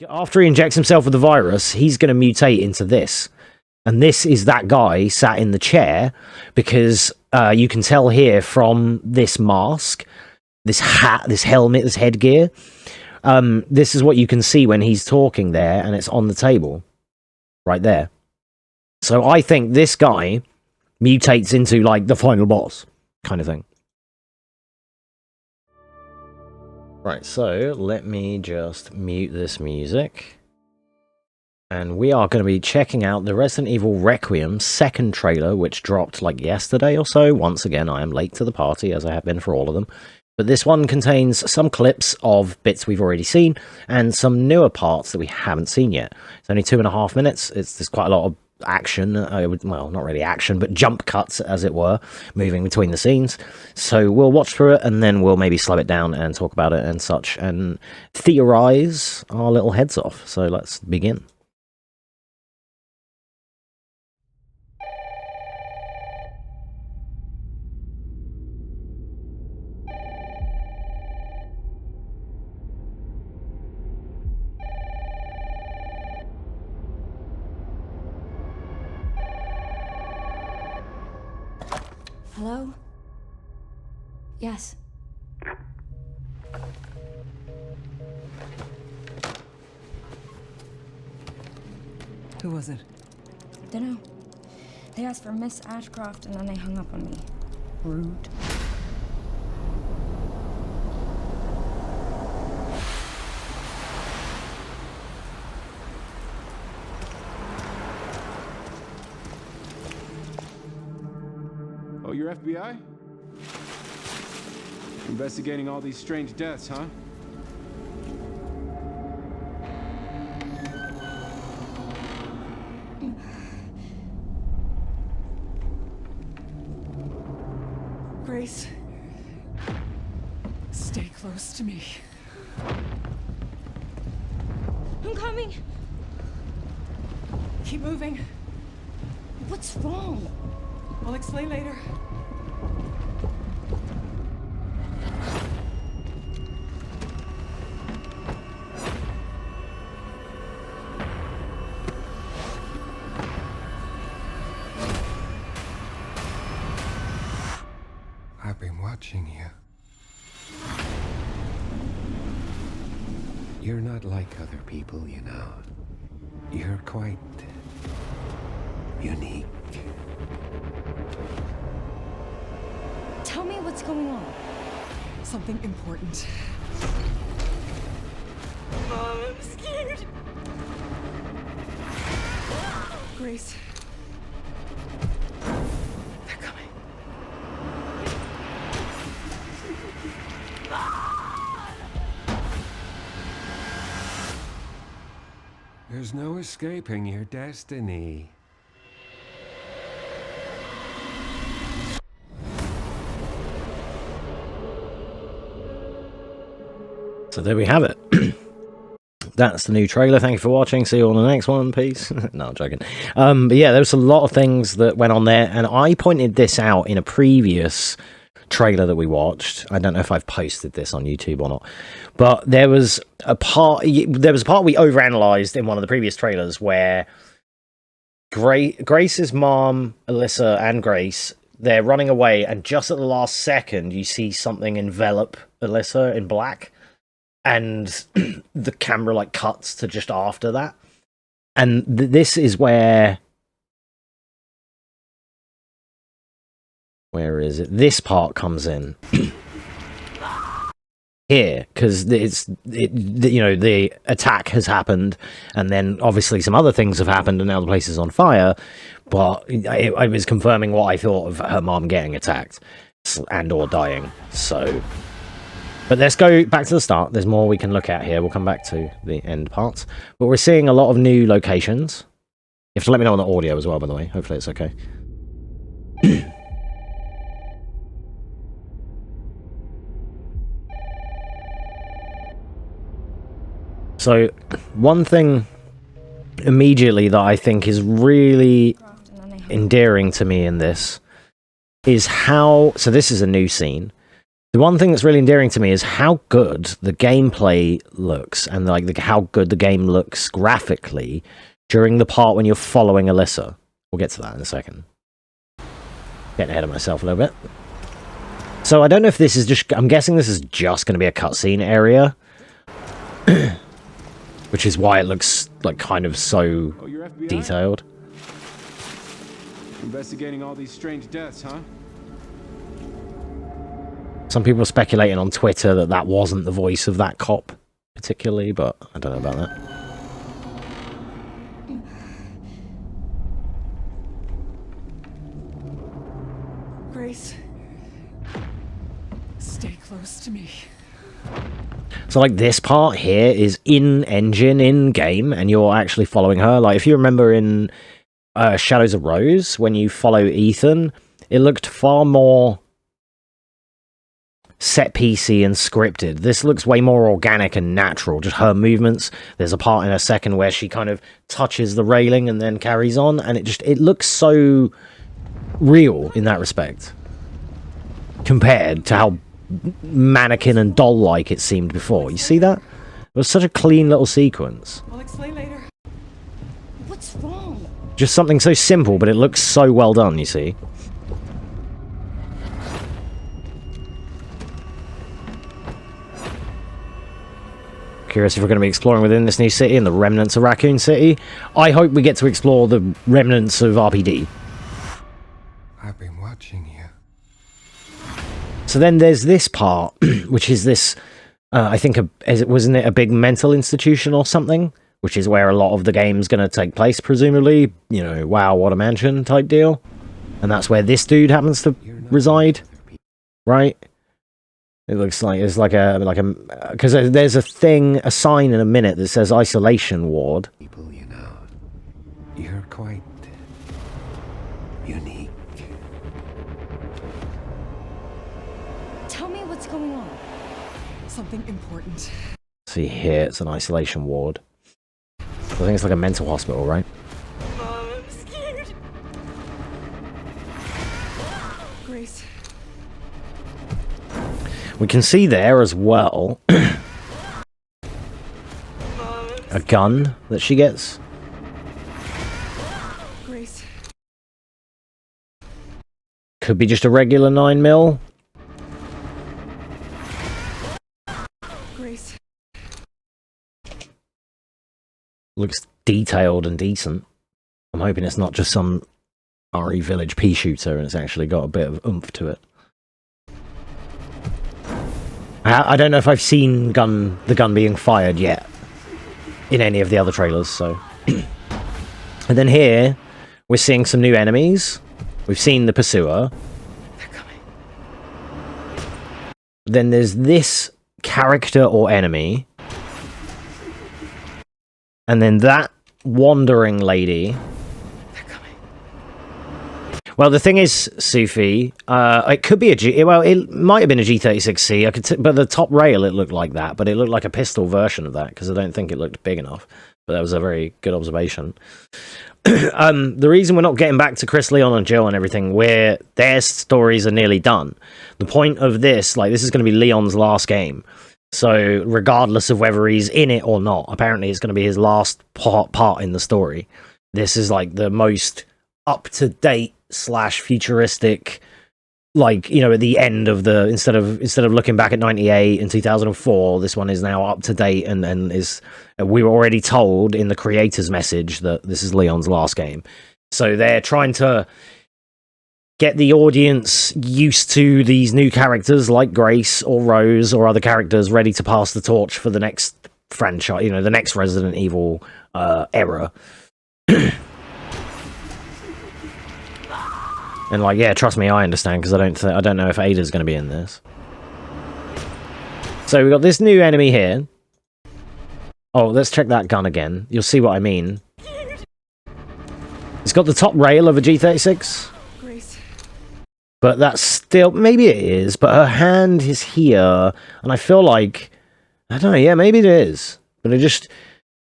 After he injects himself with the virus, he's going to mutate into this. And this is that guy sat in the chair, because you can tell here from this mask, this hat, this helmet, this headgear. This is what you can see when he's talking there, and it's on the table. Right there. So I think this guy mutates into, like, the final boss kind of thing. Right, so let me just mute this music. And we are going to be checking out the Resident Evil Requiem second trailer, which dropped like yesterday or so. Once again, I am late to the party, as I have been for all of them. But this one contains some clips of bits we've already seen, and some newer parts that we haven't seen yet. It's only 2.5 minutes. There's quite a lot of action, well, not really action, but jump cuts, as it were, moving between the scenes. So we'll watch through it, and then we'll maybe slow it down and talk about it and such, and theorize our little heads off. So let's begin. Hello? Yes. Who was it? Dunno. They asked for Miss Ashcroft and then they hung up on me. Rude. Oh, you're FBI? Investigating all these strange deaths, huh? Grace. Stay close to me. I'm coming! Keep moving. What's wrong? I'll explain later. I've been watching you. You're not like other people, you know. You're quite unique. Tell me what's going on. Something important. Mom, I'm scared. Grace. They're coming. There's no escaping your destiny. So there we have it. That's the new trailer. Thank you for watching. See you on the next one. Peace. No, I'm joking. But yeah, there was a lot of things that went on there, and I pointed this out in a previous trailer that we watched. I don't know if I've posted this on YouTube or not, but there was a part we overanalyzed in one of the previous trailers where Grace's mom, Alyssa, and Grace, they're running away, and just at the last second you see something envelop Alyssa in black, and the camera like cuts to just after that, and this is where is it? This part comes in here, because you know, the attack has happened, and then obviously some other things have happened, and now the place is on fire. But I was confirming what I thought of her mom getting attacked and or dying. So, but let's go back to the start. There's more we can look at here. We'll come back to the end parts, but we're seeing a lot of new locations. You have to let me know on the audio as well, by the way. Hopefully it's okay. So, one thing immediately that I think is really endearing to me in this is how... So this is a new scene. The one thing that's really endearing to me is how good the gameplay looks, and like how good the game looks graphically during the part when you're following Alyssa. We'll get to that in a second. Getting ahead of myself a little bit. So I don't know if this is just... I'm guessing this is just going to be a cutscene area. Which is why it looks like kind of so Oh, you're FBI? detailed. Investigating all these strange deaths, huh? Some people are speculating on Twitter that that wasn't the voice of that cop, particularly, but I don't know about that. Grace, stay close to me. So, like, this part here is in-engine, in-game, and you're actually following her. Like, if you remember in Shadows of Rose, when you follow Ethan, it looked far more set-piecey and scripted. This looks way more organic and natural, just her movements. There's a part in a second where she kind of touches the railing and then carries on, and it looks so real in that respect, compared to how mannequin and doll-like it seemed before. You see that? It was such a clean little sequence. I'll explain later. What's wrong? Just something so simple, but it looks so well done, you see. Curious if we're going to be exploring within this new city and the remnants of Raccoon City. I hope we get to explore the remnants of RPD. I've been watching you. So then there's this part, which is this, I think, wasn't it a big mental institution or something? Which is where a lot of the game's going to take place, presumably. You know, wow, what a mansion type deal. And that's where this dude happens to reside, right? It looks like it's like a because there's a sign in a minute that says isolation ward. People, you know, you're quite unique. Tell me what's going on. Something important. See here, it's an isolation ward. I think it's like a mental hospital, right? Mom, I'm scared. Grace, We can see there as well a gun that she gets. Grace, Could be just a regular 9mm. Grace. Looks detailed and decent. I'm hoping it's not just some RE Village pea shooter and it's actually got a bit of oomph to it. I don't know if I've seen the gun being fired yet in any of the other trailers, so. And then here, we're seeing some new enemies. We've seen the Pursuer. They're coming. Then there's this character or enemy. And then that wandering lady. They're coming. Well, the thing is, Sufi, it could be it might have been a G36C. But the top rail, it looked like that. But it looked like a pistol version of that, because I don't think it looked big enough. But that was a very good observation. The reason we're not getting back to Chris, Leon, and Jill and everything, where their stories are nearly done. The point of this, like, this is going to be Leon's last game. So, regardless of whether he's in it or not, apparently it's going to be his last part in the story. This is, like, the most up-to-date / futuristic, like, you know, at the end of the... Instead of looking back at 98 and 2004, this one is now up-to-date and is... We were already told in the creator's message that this is Leon's last game. So they're trying to get the audience used to these new characters like Grace or Rose or other characters ready to pass the torch for the next franchise, you know, the next Resident Evil era. And like, yeah, trust me, I understand, because I don't know if Ada's going to be in this. So we got this new enemy here. Oh, let's check that gun again. You'll see what I mean. It's got the top rail of a G36. Grace. But that's still... Maybe it is, but her hand is here. And I feel like... I don't know, yeah, maybe it is. But it just...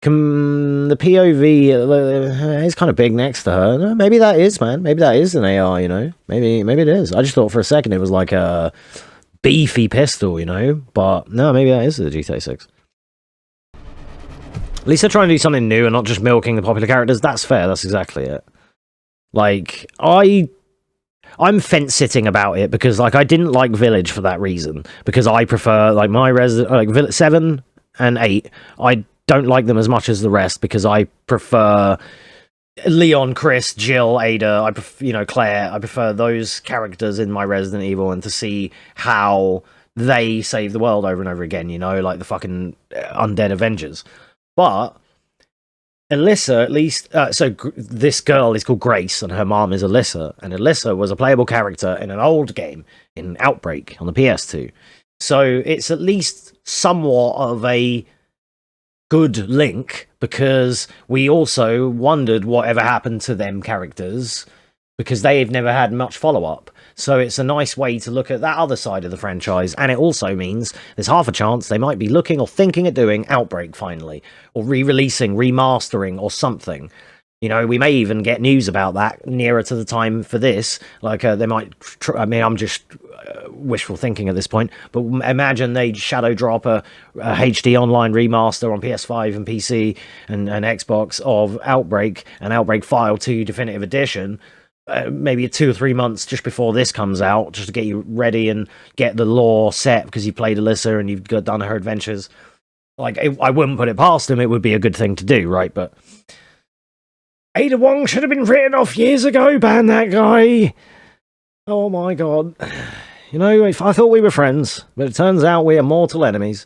The POV is kind of big next to her. Maybe that is, man. Maybe that is an AR, you know? Maybe it is. I just thought for a second it was like a beefy pistol, you know? But no, maybe that is the GTA 6. At least they're trying to do something new and not just milking the popular characters. That's fair. That's exactly it. Like, I'm fence-sitting about it because, like, I didn't like Village for that reason. Because I prefer, like, my like 7 and 8, I don't like them as much as the rest because I prefer Leon, Chris, Jill, Ada, Claire. I prefer those characters in my Resident Evil, and to see how they save the world over and over again, you know, like the fucking undead Avengers. But Alyssa, at least, this girl is called Grace, and her mom is Alyssa, and Alyssa was a playable character in an old game, in Outbreak, on the PS2. So it's at least somewhat of a good link, because we also wondered whatever happened to them characters, because they've never had much follow-up. So it's a nice way to look at that other side of the franchise, and it also means there's half a chance they might be looking or thinking of doing Outbreak finally, or re-releasing, remastering, or something. You know, we may even get news about that nearer to the time for this. Like, they might... I mean, I'm just wishful thinking at this point, but imagine they shadow drop a HD online remaster on PS5 and PC and Xbox of Outbreak, and Outbreak File 2 Definitive Edition, maybe 2 or 3 months just before this comes out, just to get you ready and get the lore set because you played Alyssa and you've done her adventures. Like, I wouldn't put it past them. It would be a good thing to do, right? But Ada Wong should have been written off years ago. Ban that guy. Oh my god. You know, I thought we were friends, but it turns out we are mortal enemies.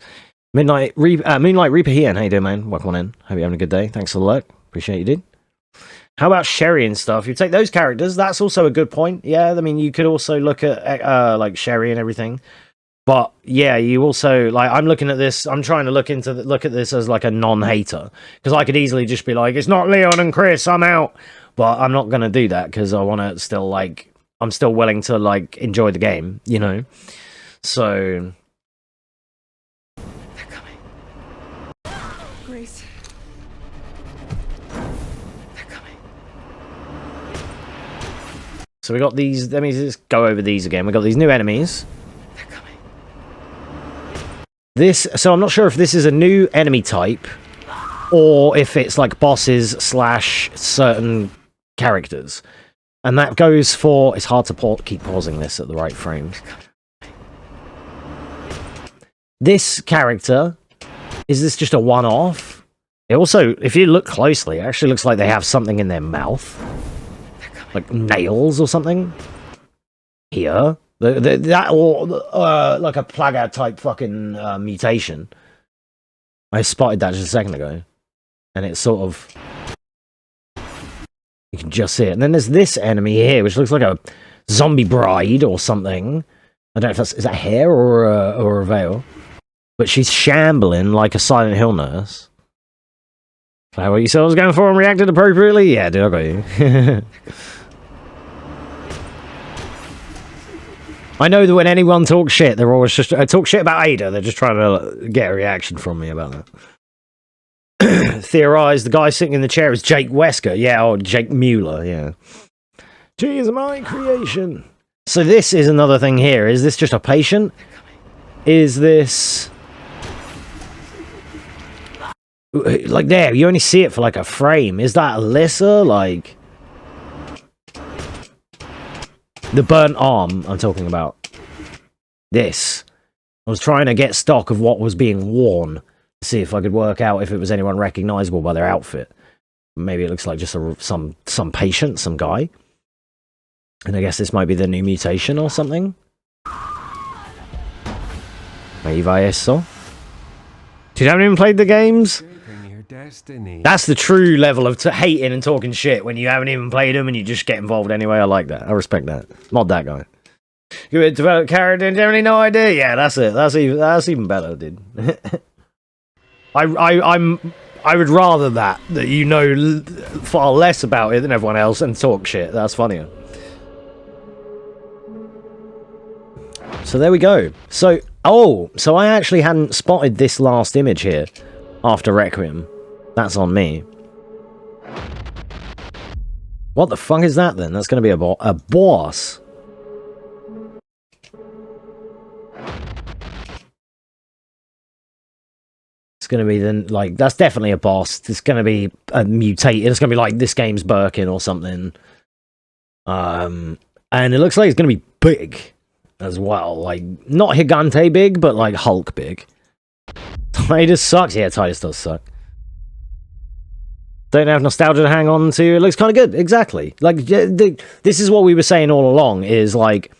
Moonlight Reaper here. How you doing, man? Welcome on in. Hope you're having a good day. Thanks for the look. Appreciate you, dude. How about Sherry and stuff? You take those characters. That's also a good point. Yeah, I mean, you could also look at like Sherry and everything. But yeah, you also, like, I'm looking at this. I'm trying to look at this as like a non-hater, because I could easily just be like, it's not Leon and Chris, I'm out. But I'm not gonna do that because I want to still, like, I'm still willing to, like, enjoy the game, you know. So They're coming. Grace. They're coming. we got these. Let me just go over these again. We got these new enemies. They're coming. So I'm not sure if this is a new enemy type or if it's like bosses / certain characters. And that goes for... It's hard to keep pausing this at the right frames. This character, is this just a one-off? It also, if you look closely, it actually looks like they have something in their mouth. Like nails or something. Here. That, or like a plaga type fucking mutation. I spotted that just a second ago. And it's sort of... You can just see it. And then there's this enemy here, which looks like a zombie bride or something. I don't know if that's... Is that hair or a veil? But she's shambling like a Silent Hill nurse. Is that what you said I was going for and reacted appropriately? Yeah, dude, I got you. I know that when anyone talks shit, they're always just... talk shit about Ada, they're just trying to get a reaction from me about that. Theorize the guy sitting in the chair is Jake Wesker. Yeah, or Jake Mueller, yeah. She is my creation. So this is another thing here. Is this just a patient? Is this... Like, there, you only see it for like a frame. Is that Alyssa? Like... The burnt arm I'm talking about. This. I was trying to get stock of what was being worn. See if I could work out if it was anyone recognizable by their outfit. Maybe it looks like just some patient, some guy. And I guess this might be the new mutation or something. Maybe eso. Dude, you haven't even played the games? That's the true level of hating and talking shit when you haven't even played them and you just get involved anyway. I like that. I respect that. Mod that guy. You develop character and generally no idea. Yeah, that's it. That's even better, dude. I would rather that you know far less about it than everyone else and talk shit. That's funnier. So there we go. So I actually hadn't spotted this last image here after Requiem. That's on me. What the fuck is that then? That's going to be a boss. going to be then like that's definitely a boss. It's going to be a mutated. It's going to be like this game's Birkin or something. And it looks like it's going to be big as well. Like not Gigante big, but like Hulk big. Titus sucks. Yeah, Titus does suck. Don't have nostalgia to hang on to. It looks kind of good. Exactly. Like this is what we were saying all along. Is like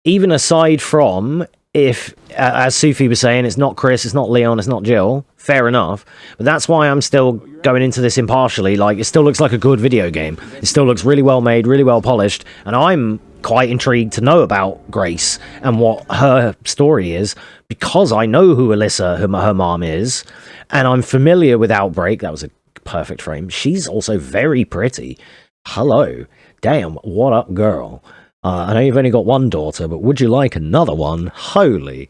even aside from. If, as Sufi was saying, it's not Chris, it's not Leon, it's not Jill, fair enough. But that's why I'm still going into this impartially. Like, it still looks like a good video game. It still looks really well made, really well polished. And I'm quite intrigued to know about Grace and what her story is. Because I know who Alyssa, her mom is. And I'm familiar with Outbreak. That was a perfect frame. She's also very pretty. Hello. Damn, what up, girl? I know you've only got one daughter, but would you like another one? Holy.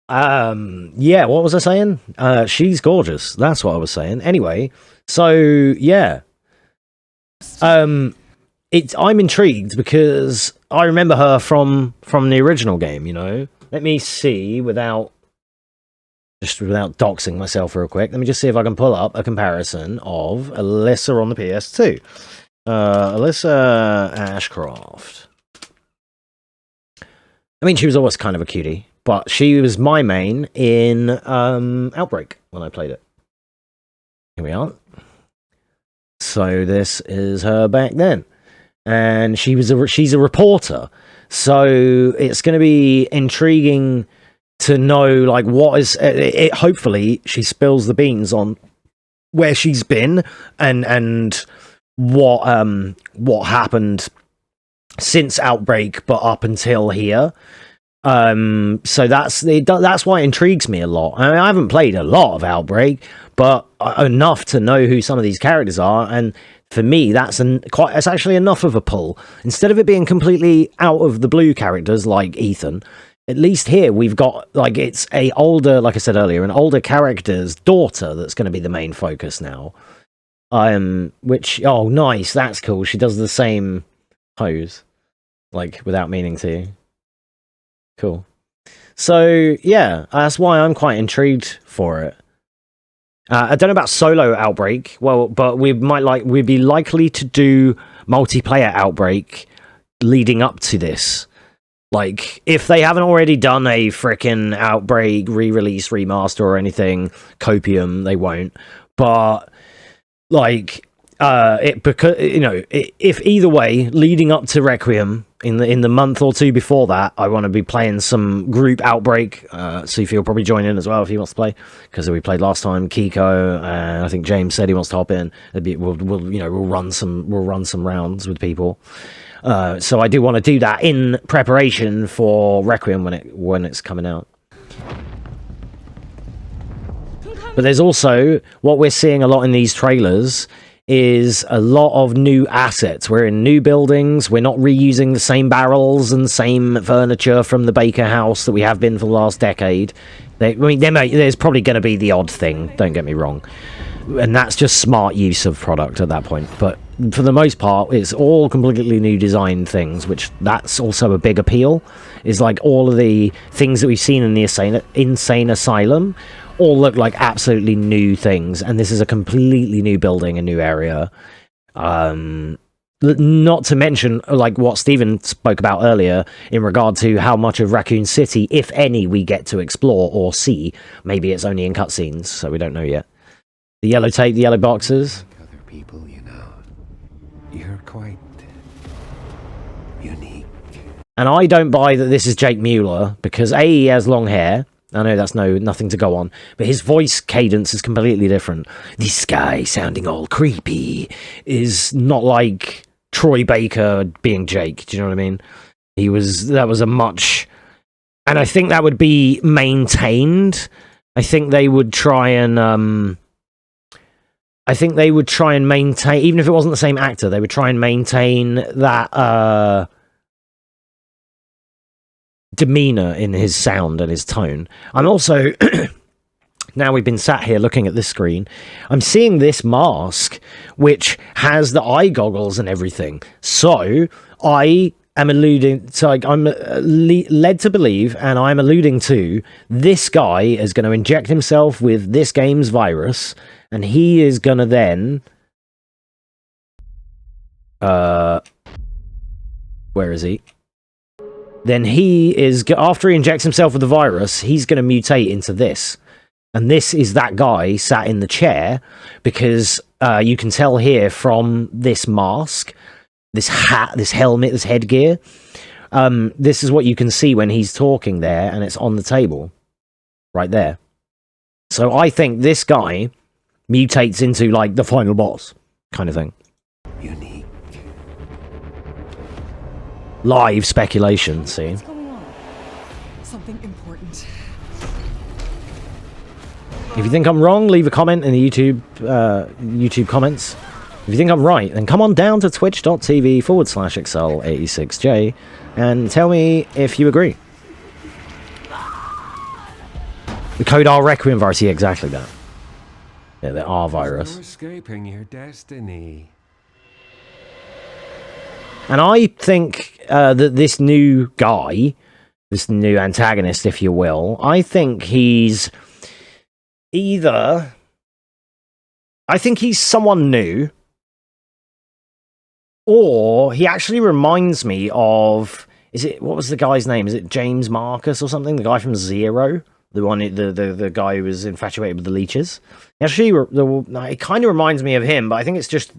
Yeah, what was I saying? She's gorgeous. That's what I was saying. Anyway, so, yeah. I'm intrigued because I remember her from the original game, you know? Let me see, without doxing myself real quick, let me just see if I can pull up a comparison of Alyssa on the PS2. Alyssa Ashcroft. I mean, she was always kind of a cutie, but she was my main in Outbreak when I played it. Here we are. So this is her back then, and she's a reporter. So it's going to be intriguing to know like what is it. Hopefully, she spills the beans on where she's been and what happened since Outbreak, but up until here. So that's why it intrigues me a lot. I mean, I haven't played a lot of Outbreak, but enough to know who some of these characters are, and for me, it's actually enough of a pull. Instead of it being completely out of the blue characters like Ethan, at least here we've got like it's a older, like I said earlier, an older character's daughter that's going to be the main focus now. Which nice, that's cool. She does the same pose. Like, without meaning to. Cool. So, yeah, that's why I'm quite intrigued for it. I don't know about solo Outbreak, but we'd be likely to do multiplayer Outbreak leading up to this. Like, if they haven't already done a frickin' Outbreak re-release, remaster or anything, Copium, they won't. But, like, because you know, if either way, leading up to Requiem in the month or two before that, I want to be playing some group Outbreak. Sufi will probably join in as well if he wants to play, because we played last time. Kiko, and I think James said he wants to hop in. We'll run some rounds with people. So I do want to do that in preparation for Requiem when it's coming out. But there's also what we're seeing a lot in these trailers is a lot of new assets. We're in new buildings. We're not reusing the same barrels and same furniture from the Baker house that we have been for the last decade. There's probably going to be the odd thing, don't get me wrong. And that's just smart use of product at that point. But for the most part, it's all completely new design things, which that's also a big appeal. Is like all of the things that we've seen in the Insane Asylum all look like absolutely new things, and this is a completely new building, a new area. Not to mention, like what Stephen spoke about earlier, in regard to how much of Raccoon City, if any, we get to explore or see. Maybe it's only in cutscenes, so we don't know yet. The yellow tape, the yellow boxes. Like other people, you're quite unique. And I don't buy that this is Jake Mueller, because A, he has long hair. I know that's nothing to go on, but his voice cadence is completely different. This guy sounding all creepy is not like Troy Baker being Jake. Do you know what I mean? That was a much, and I think that would be maintained. I think they would try and maintain, even if it wasn't the same actor, they would try and maintain that demeanor in his sound and his tone. I'm also now we've been sat here looking at this screen, I'm seeing this mask which has the eye goggles and everything, so I am alluding to, like, I'm led to believe, and I'm alluding to, this guy is going to inject himself with this game's virus, and he is going to then, where is he? Then he is, after he injects himself with the virus, he's going to mutate into this. And this is that guy sat in the chair, because you can tell here from this mask, this hat, this helmet, this headgear. This is what you can see when he's talking there, and it's on the table. Right there. So I think this guy mutates into, like, the final boss kind of thing. Unique. Live speculation, see? What's going on? Something important. If you think I'm wrong, leave a comment in the YouTube comments. If you think I'm right, then come on down to twitch.tv/Excel86J and tell me if you agree. The code R Requiem virus, yeah, exactly that. Yeah, the R virus. No escaping your destiny. And I think that this new guy, this new antagonist, if you will, I think he's either... I think he's someone new, or he actually reminds me of... what was the guy's name? Is it James Marcus or something? The guy from Zero? The one, the guy who was infatuated with the leeches? Actually, it kind of reminds me of him, but I think it's just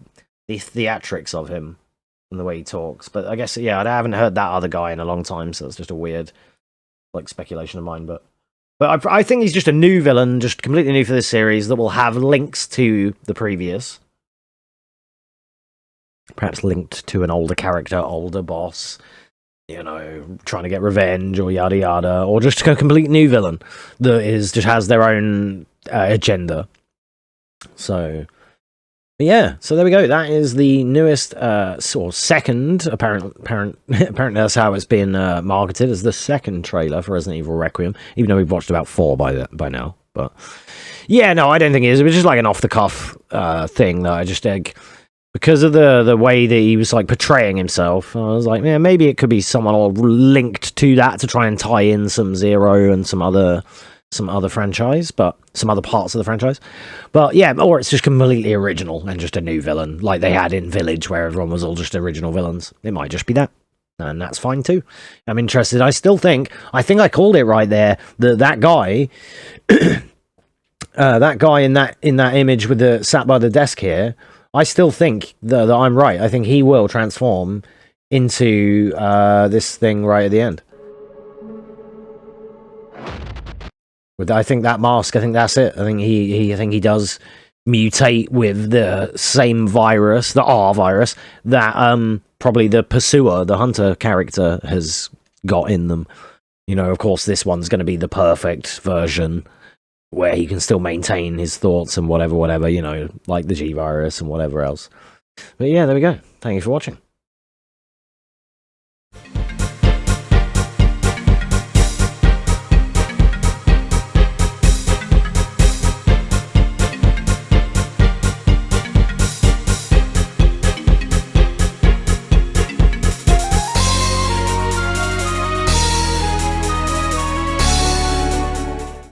the theatrics of him and the way he talks. But I guess, yeah, I haven't heard that other guy in a long time, so it's just a weird, like, speculation of mine. But I think he's just a new villain, just completely new for this series, that will have links to the previous. Perhaps linked to an older character, older boss, you know, trying to get revenge, or yada yada, or just a complete new villain that just has their own agenda. So... yeah, so there we go. That is the newest, or second, apparently that's how it's been marketed, as the second trailer for Resident Evil Requiem, even though we've watched about 4 by now. But yeah, no, I don't think it is. It was just like an off-the-cuff thing that I just, because of the way that he was, like, portraying himself, I was like, yeah, maybe it could be someone all linked to that to try and tie in some Zero and some other franchise, but some other parts of the franchise. But yeah, or it's just completely original and just a new villain, like they had in Village, where everyone was all just original villains. It might just be that, and that's fine too. I'm interested. I think I called it right there. That guy, that guy in that image with the sat by the desk here. I still think that I'm right. I think he will transform into this thing right at the end. I think that mask, I think that's it. I think he does mutate with the same virus, the R virus, that probably the pursuer, the hunter character, has got in them. You know, of course, this one's going to be the perfect version, where he can still maintain his thoughts and whatever, you know, like the G virus and whatever else. But yeah, there we go. Thank you for watching.